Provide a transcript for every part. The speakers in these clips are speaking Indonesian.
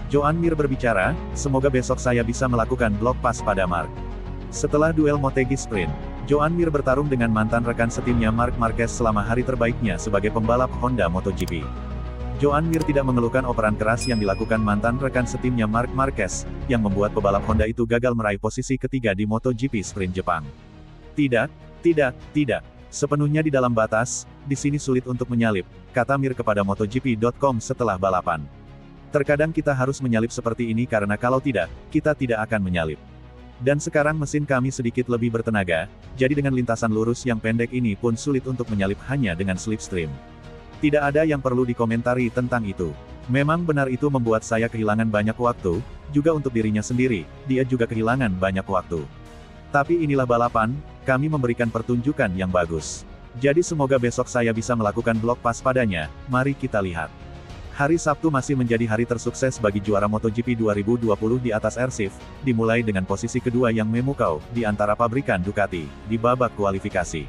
Joan Mir berbicara, semoga besok saya bisa melakukan block pass pada Mark. Setelah duel Motegi Sprint, Joan Mir bertarung dengan mantan rekan setimnya Marc Marquez selama hari terbaiknya sebagai pembalap Honda MotoGP. Joan Mir tidak mengeluhkan operan keras yang dilakukan mantan rekan setimnya Marc Marquez, yang membuat pebalap Honda itu gagal meraih posisi ketiga di MotoGP Sprint Jepang. Tidak. Sepenuhnya di dalam batas, di sini sulit untuk menyalip, kata Mir kepada MotoGP.com setelah balapan. Terkadang kita harus menyalip seperti ini karena kalau tidak, kita tidak akan menyalip. Dan sekarang mesin kami sedikit lebih bertenaga, jadi dengan lintasan lurus yang pendek ini pun sulit untuk menyalip hanya dengan slipstream. Tidak ada yang perlu dikomentari tentang itu. Memang benar itu membuat saya kehilangan banyak waktu, juga untuk dirinya sendiri, dia juga kehilangan banyak waktu. Tapi inilah balapan, kami memberikan pertunjukan yang bagus. Jadi semoga besok saya bisa melakukan block pass padanya, mari kita lihat. Hari Sabtu masih menjadi hari tersukses bagi juara MotoGP 2020 di atas arsip, dimulai dengan posisi kedua yang memukau, di antara pabrikan Ducati, di babak kualifikasi.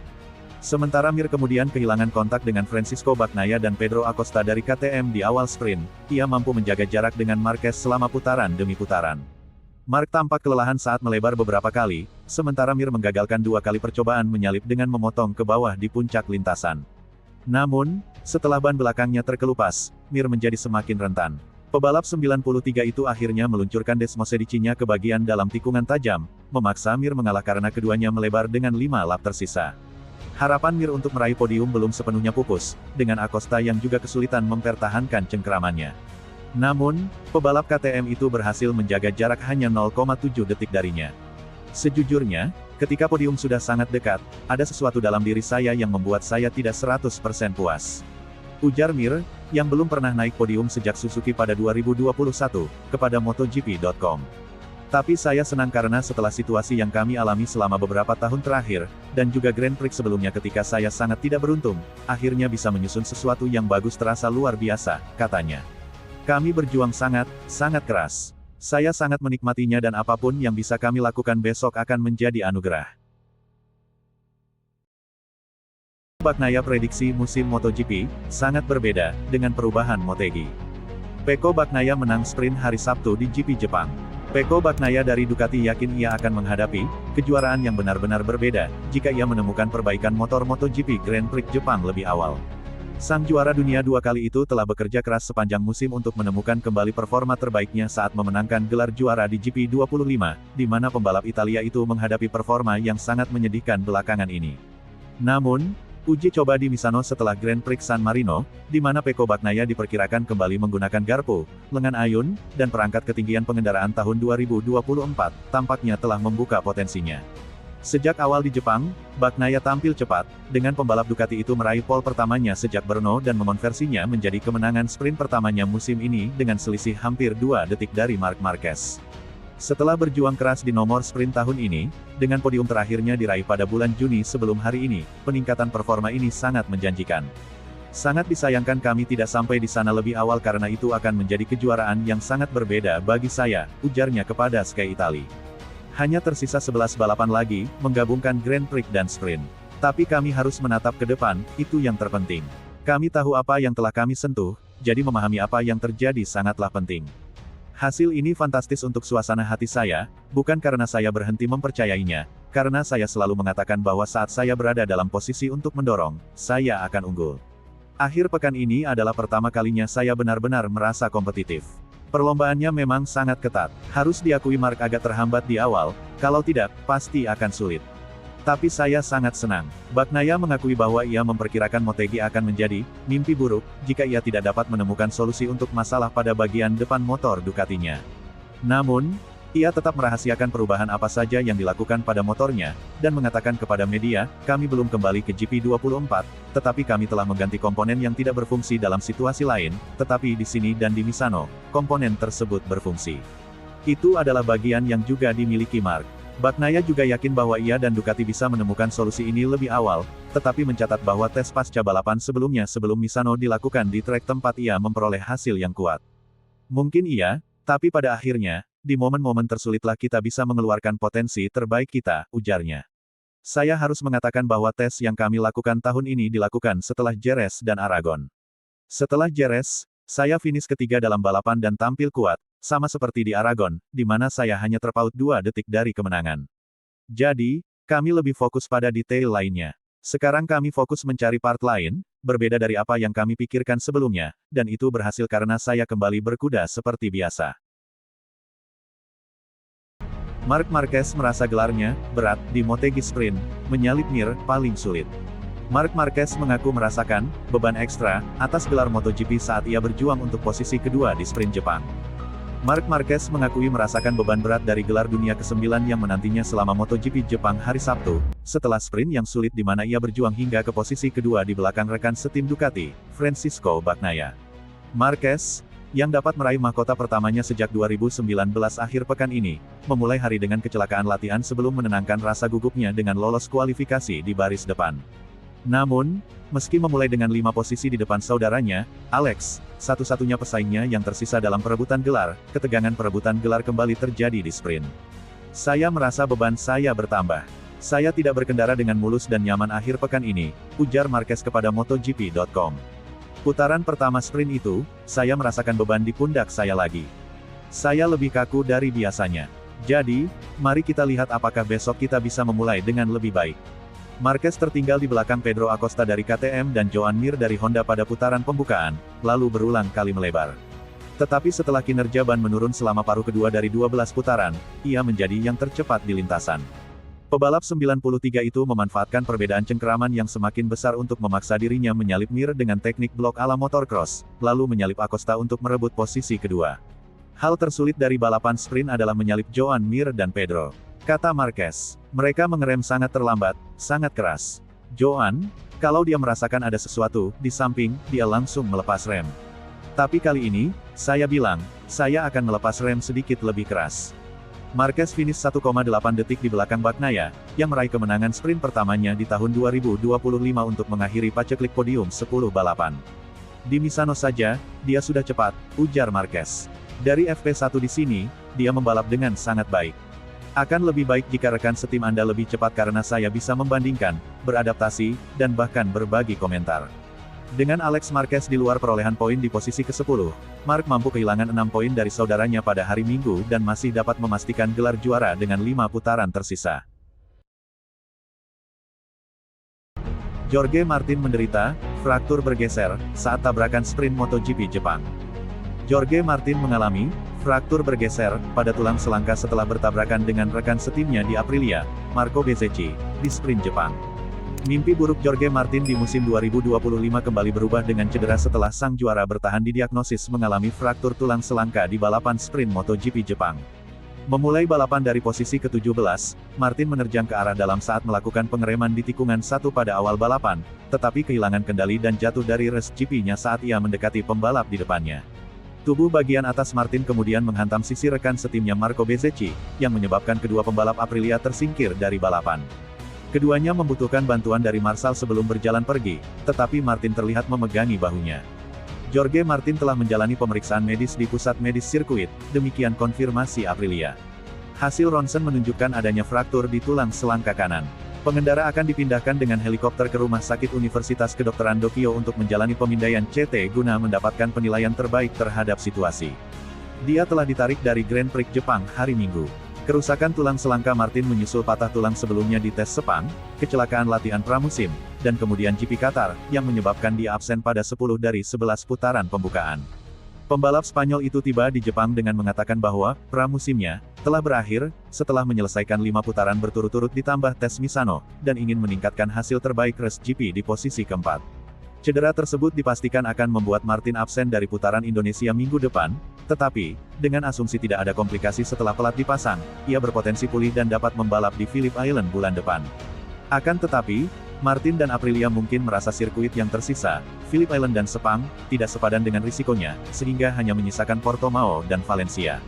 Sementara Mir kemudian kehilangan kontak dengan Francisco Bagnaia dan Pedro Acosta dari KTM di awal sprint, ia mampu menjaga jarak dengan Marquez selama putaran demi putaran. Mark tampak kelelahan saat melebar beberapa kali, sementara Mir menggagalkan 2 kali percobaan menyalip dengan memotong ke bawah di puncak lintasan. Namun, setelah ban belakangnya terkelupas, Mir menjadi semakin rentan. Pebalap 93 itu akhirnya meluncurkan Desmosedici-nya ke bagian dalam tikungan tajam, memaksa Mir mengalah karena keduanya melebar dengan 5 lap tersisa. Harapan Mir untuk meraih podium belum sepenuhnya pupus, dengan Acosta yang juga kesulitan mempertahankan cengkeramannya. Namun, pebalap KTM itu berhasil menjaga jarak hanya 0,7 detik darinya. Sejujurnya, ketika podium sudah sangat dekat, ada sesuatu dalam diri saya yang membuat saya tidak 100% puas. Ujar Mir, yang belum pernah naik podium sejak Suzuki pada 2021, kepada MotoGP.com. Tapi saya senang karena setelah situasi yang kami alami selama beberapa tahun terakhir, dan juga Grand Prix sebelumnya ketika saya sangat tidak beruntung, akhirnya bisa menyusun sesuatu yang bagus terasa luar biasa, katanya. Kami berjuang sangat keras. Saya sangat menikmatinya dan apapun yang bisa kami lakukan besok akan menjadi anugerah. Bagnaia prediksi musim MotoGP, sangat berbeda, dengan perubahan Motegi. Pecco Bagnaia menang sprint hari Sabtu di GP Jepang. Pecco Bagnaia dari Ducati yakin ia akan menghadapi kejuaraan yang benar-benar berbeda, jika ia menemukan perbaikan motor MotoGP Grand Prix Jepang lebih awal. Sang juara dunia 2 kali itu telah bekerja keras sepanjang musim untuk menemukan kembali performa terbaiknya saat memenangkan gelar juara di GP25, di mana pembalap Italia itu menghadapi performa yang sangat menyedihkan belakangan ini. Namun, uji coba di Misano setelah Grand Prix San Marino, di mana Pecco Bagnaia diperkirakan kembali menggunakan garpu, lengan ayun, dan perangkat ketinggian pengendaraan tahun 2024, tampaknya telah membuka potensinya. Sejak awal di Jepang, Bagnaia tampil cepat, dengan pembalap Ducati itu meraih pole pertamanya sejak Brno dan mengonversinya menjadi kemenangan sprint pertamanya musim ini dengan selisih hampir 2 detik dari Marc Marquez. Setelah berjuang keras di nomor sprint tahun ini, dengan podium terakhirnya diraih pada bulan Juni sebelum hari ini, peningkatan performa ini sangat menjanjikan. Sangat disayangkan kami tidak sampai di sana lebih awal karena itu akan menjadi kejuaraan yang sangat berbeda bagi saya, ujarnya kepada Sky Italia. Hanya tersisa 11 balapan lagi, menggabungkan Grand Prix dan Sprint. Tapi kami harus menatap ke depan, itu yang terpenting. Kami tahu apa yang telah kami sentuh, jadi memahami apa yang terjadi sangatlah penting. Hasil ini fantastis untuk suasana hati saya, bukan karena saya berhenti mempercayainya, karena saya selalu mengatakan bahwa saat saya berada dalam posisi untuk mendorong, saya akan unggul. Akhir pekan ini adalah pertama kalinya saya benar-benar merasa kompetitif. Perlombaannya memang sangat ketat. Harus diakui Mark agak terhambat di awal, kalau tidak, pasti akan sulit. Tapi saya sangat senang. Bagnaia mengakui bahwa ia memperkirakan Motegi akan menjadi mimpi buruk, jika ia tidak dapat menemukan solusi untuk masalah pada bagian depan motor Ducatinya. Namun, ia tetap merahasiakan perubahan apa saja yang dilakukan pada motornya, dan mengatakan kepada media, kami belum kembali ke GP24, tetapi kami telah mengganti komponen yang tidak berfungsi dalam situasi lain, tetapi di sini dan di Misano, komponen tersebut berfungsi. Itu adalah bagian yang juga dimiliki Mark. Bagnaia juga yakin bahwa ia dan Ducati bisa menemukan solusi ini lebih awal, tetapi mencatat bahwa tes pasca balapan sebelumnya sebelum Misano dilakukan di trek tempat ia memperoleh hasil yang kuat. Mungkin iya, tapi pada akhirnya, di momen-momen tersulitlah kita bisa mengeluarkan potensi terbaik kita, ujarnya. Saya harus mengatakan bahwa tes yang kami lakukan tahun ini dilakukan setelah Jerez dan Aragon. Setelah Jerez, saya finish ketiga dalam balapan dan tampil kuat, sama seperti di Aragon, di mana saya hanya terpaut 2 detik dari kemenangan. Jadi, kami lebih fokus pada detail lainnya. Sekarang kami fokus mencari part lain, berbeda dari apa yang kami pikirkan sebelumnya, dan itu berhasil karena saya kembali berkuda seperti biasa. Marc Marquez merasa gelarnya, berat, di Motegi Sprint, menyalip Mir, paling sulit. Marc Marquez mengaku merasakan beban ekstra atas gelar MotoGP saat ia berjuang untuk posisi kedua di sprint Jepang. Marc Marquez mengakui merasakan beban berat dari gelar dunia ke-9 yang menantinya selama MotoGP Jepang hari Sabtu, setelah sprint yang sulit di mana ia berjuang hingga ke posisi kedua di belakang rekan setim Ducati, Francisco Bagnaia. Marquez, yang dapat meraih mahkota pertamanya sejak 2019 akhir pekan ini, memulai hari dengan kecelakaan latihan sebelum menenangkan rasa gugupnya dengan lolos kualifikasi di baris depan. Namun, meski memulai dengan 5 posisi di depan saudaranya, Alex, satu-satunya pesaingnya yang tersisa dalam perebutan gelar, ketegangan perebutan gelar kembali terjadi di sprint. Saya merasa beban saya bertambah. Saya tidak berkendara dengan mulus dan nyaman akhir pekan ini, ujar Marquez kepada MotoGP.com. Putaran pertama sprint itu, saya merasakan beban di pundak saya lagi. Saya lebih kaku dari biasanya. Jadi, mari kita lihat apakah besok kita bisa memulai dengan lebih baik. Marquez tertinggal di belakang Pedro Acosta dari KTM dan Joan Mir dari Honda pada putaran pembukaan, lalu berulang kali melebar. Tetapi setelah kinerja ban menurun selama paruh kedua dari 12 putaran, ia menjadi yang tercepat di lintasan. Pebalap 93 itu memanfaatkan perbedaan cengkeraman yang semakin besar untuk memaksa dirinya menyalip Mir dengan teknik blok ala motocross, lalu menyalip Acosta untuk merebut posisi kedua. Hal tersulit dari balapan sprint adalah menyalip Joan Mir dan Pedro, kata Marquez. Mereka mengerem sangat terlambat, sangat keras. Joan, kalau dia merasakan ada sesuatu di samping, dia langsung melepas rem. Tapi kali ini, saya bilang, saya akan melepas rem sedikit lebih keras. Marquez finish 1,8 detik di belakang Bagnaia, yang meraih kemenangan sprint pertamanya di tahun 2025 untuk mengakhiri paceklik podium 10 balapan. Di Misano saja, dia sudah cepat, ujar Marquez. Dari FP1 di sini, dia membalap dengan sangat baik. Akan lebih baik jika rekan setim Anda lebih cepat karena saya bisa membandingkan, beradaptasi, dan bahkan berbagi komentar. Dengan Alex Marquez di luar perolehan poin di posisi ke-10, Marc mampu kehilangan 6 poin dari saudaranya pada hari Minggu dan masih dapat memastikan gelar juara dengan 5 putaran tersisa. Jorge Martin menderita fraktur bergeser saat tabrakan sprint MotoGP Jepang. Jorge Martin mengalami fraktur bergeser pada tulang selangka setelah bertabrakan dengan rekan setimnya di Aprilia, Marco Bezzecchi, di sprint Jepang. Mimpi buruk Jorge Martin di musim 2025 kembali berubah dengan cedera setelah sang juara bertahan didiagnosis mengalami fraktur tulang selangka di balapan sprint MotoGP Jepang. Memulai balapan dari posisi ke-17, Martin menerjang ke arah dalam saat melakukan pengereman di tikungan 1 pada awal balapan, tetapi kehilangan kendali dan jatuh dari res GP-nya saat ia mendekati pembalap di depannya. Tubuh bagian atas Martin kemudian menghantam sisi rekan setimnya Marco Bezzecchi, yang menyebabkan kedua pembalap Aprilia tersingkir dari balapan. Keduanya membutuhkan bantuan dari Marshall sebelum berjalan pergi, tetapi Martin terlihat memegangi bahunya. Jorge Martin telah menjalani pemeriksaan medis di pusat medis sirkuit, demikian konfirmasi Aprilia. Hasil ronsen menunjukkan adanya fraktur di tulang selangka kanan. Pengendara akan dipindahkan dengan helikopter ke Rumah Sakit Universitas Kedokteran Dokyo untuk menjalani pemindaian CT guna mendapatkan penilaian terbaik terhadap situasi. Dia telah ditarik dari Grand Prix Jepang hari Minggu. Kerusakan tulang selangka Martin menyusul patah tulang sebelumnya di tes Sepang, kecelakaan latihan pramusim, dan kemudian GP Qatar, yang menyebabkan dia absen pada 10 dari 11 putaran pembukaan. Pembalap Spanyol itu tiba di Jepang dengan mengatakan bahwa pramusimnya telah berakhir setelah menyelesaikan 5 putaran berturut-turut ditambah tes Misano, dan ingin meningkatkan hasil terbaik Race GP di posisi keempat. Cedera tersebut dipastikan akan membuat Martin absen dari putaran Indonesia minggu depan, tetapi, dengan asumsi tidak ada komplikasi setelah pelat dipasang, ia berpotensi pulih dan dapat membalap di Phillip Island bulan depan. Akan tetapi, Martin dan Aprilia mungkin merasa sirkuit yang tersisa, Phillip Island dan Sepang, tidak sepadan dengan risikonya, sehingga hanya menyisakan Portimao dan Valencia.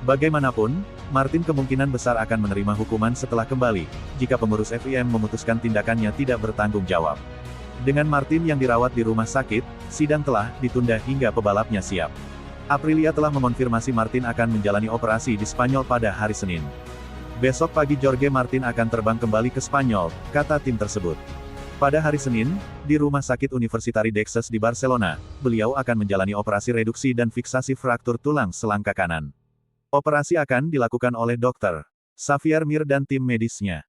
Bagaimanapun, Martin kemungkinan besar akan menerima hukuman setelah kembali, jika pengurus FIM memutuskan tindakannya tidak bertanggung jawab. Dengan Martin yang dirawat di rumah sakit, sidang telah ditunda hingga pebalapnya siap. Aprilia telah mengonfirmasi Martin akan menjalani operasi di Spanyol pada hari Senin. Besok pagi Jorge Martin akan terbang kembali ke Spanyol, kata tim tersebut. Pada hari Senin, di Rumah Sakit Universitari Dexes di Barcelona, beliau akan menjalani operasi reduksi dan fiksasi fraktur tulang selangka kanan. Operasi akan dilakukan oleh Dr. Xavier Mir dan tim medisnya.